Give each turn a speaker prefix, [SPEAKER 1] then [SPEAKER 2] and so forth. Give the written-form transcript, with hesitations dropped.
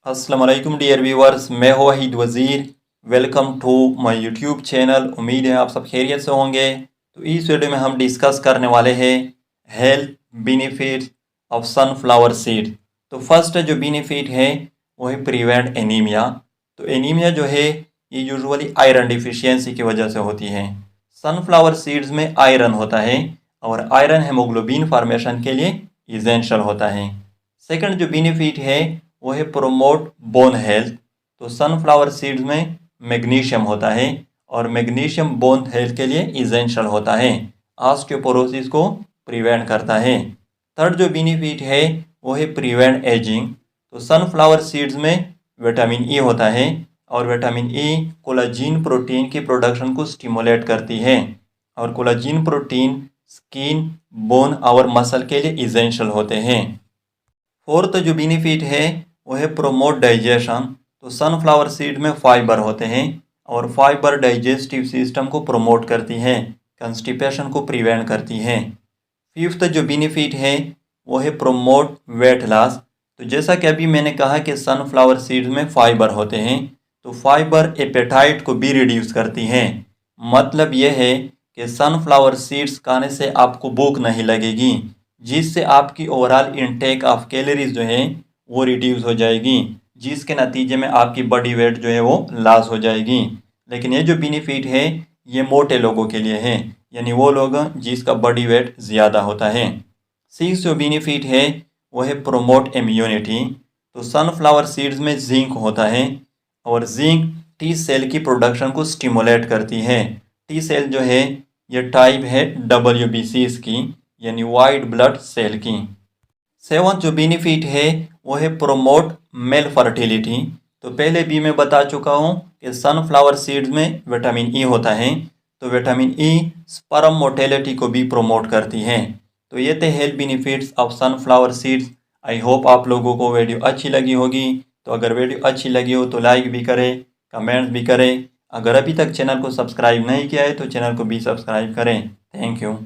[SPEAKER 1] अस्सलाम वालेकुम dear viewers, मैं हूँ Wahid Wazir. Welcome to my YouTube channel. उम्मीद है आप सब खैरियत से होंगे। तो इस वीडियो में हम डिस्कस करने वाले हैं health benefits of sunflower seed. तो फर्स्ट जो बेनिफिट है वो है प्रिवेंट एनीमिया। तो एनीमिया जो है ये यूजुअली आयरन डिफिशियंसी की वजह से होती है। सनफ्लावर सीड्स में आयरन होता है और आयरन हेमोग्लोबिन फॉर्मेशन के लिए इसेंशियल होता है। सेकंड जो बेनिफिट है वो है प्रोमोट बोन हेल्थ। तो सनफ्लावर सीड्स में मैग्नीशियम होता है और मैग्नीशियम बोन हेल्थ के लिए इसेंशियल होता है, ऑस्टियोपोरोसिस को प्रिवेंट करता है। थर्ड जो बेनिफिट है वो है प्रिवेंट एजिंग। तो सनफ्लावर सीड्स में विटामिन ई होता है और विटामिन ई कोलाजिन प्रोटीन की प्रोडक्शन को स्टिमुलेट करती है और कोलाजिन प्रोटीन स्किन, बोन और मसल के लिए इसेंशियल होते हैं। फोर्थ जो बेनिफिट है वो है प्रोमोट डाइजेशन। तो सनफ्लावर सीड में फाइबर होते हैं और फाइबर डाइजेस्टिव सिस्टम को प्रोमोट करती है, कंस्टिपेशन को प्रिवेंट करती है। फिफ्थ जो बेनिफिट है वो है प्रोमोट वेट लॉस। तो जैसा कि अभी मैंने कहा कि सनफ्लावर सीड्स में फाइबर होते हैं, तो फाइबर एपेटाइट को भी रिड्यूस करती हैं। मतलब यह है कि सनफ्लावर सीड्स खाने से आपको भूख नहीं लगेगी, जिससे आपकी ओवरऑल इनटेक ऑफ कैलोरीज जो है वो रिड्यूस हो जाएगी, जिसके नतीजे में आपकी बॉडी वेट जो है वो लॉस हो जाएगी। लेकिन ये जो बेनिफिट है ये मोटे लोगों के लिए है, यानी वो लोग जिसका बॉडी वेट ज़्यादा होता है। सिक्स जो बेनिफिट है वो है प्रोमोट इम्यूनिटी। तो सनफ्लावर सीड्स में जिंक होता है और जिंक टी सेल की प्रोडक्शन को स्टिमुलेट करती है। टी सेल जो है ये टाइप है WBCs की, यानी वाइट ब्लड सेल की। सेवंथ जो बेनिफिट है वो है प्रोमोट मेल फर्टिलिटी। तो पहले भी मैं बता चुका हूँ कि सनफ्लावर सीड्स में विटामिन ई होता है, तो विटामिन ई स्पर्म मोटेलिटी को भी प्रोमोट करती है। तो ये थे health benefits of sunflower seeds. I hope आप लोगों को वीडियो अच्छी लगी होगी। तो अगर वीडियो अच्छी लगी हो तो लाइक भी करें, कमेंट्स भी करें। अगर अभी तक चैनल को सब्सक्राइब नहीं किया है तो चैनल को भी सब्सक्राइब करें। Thank you.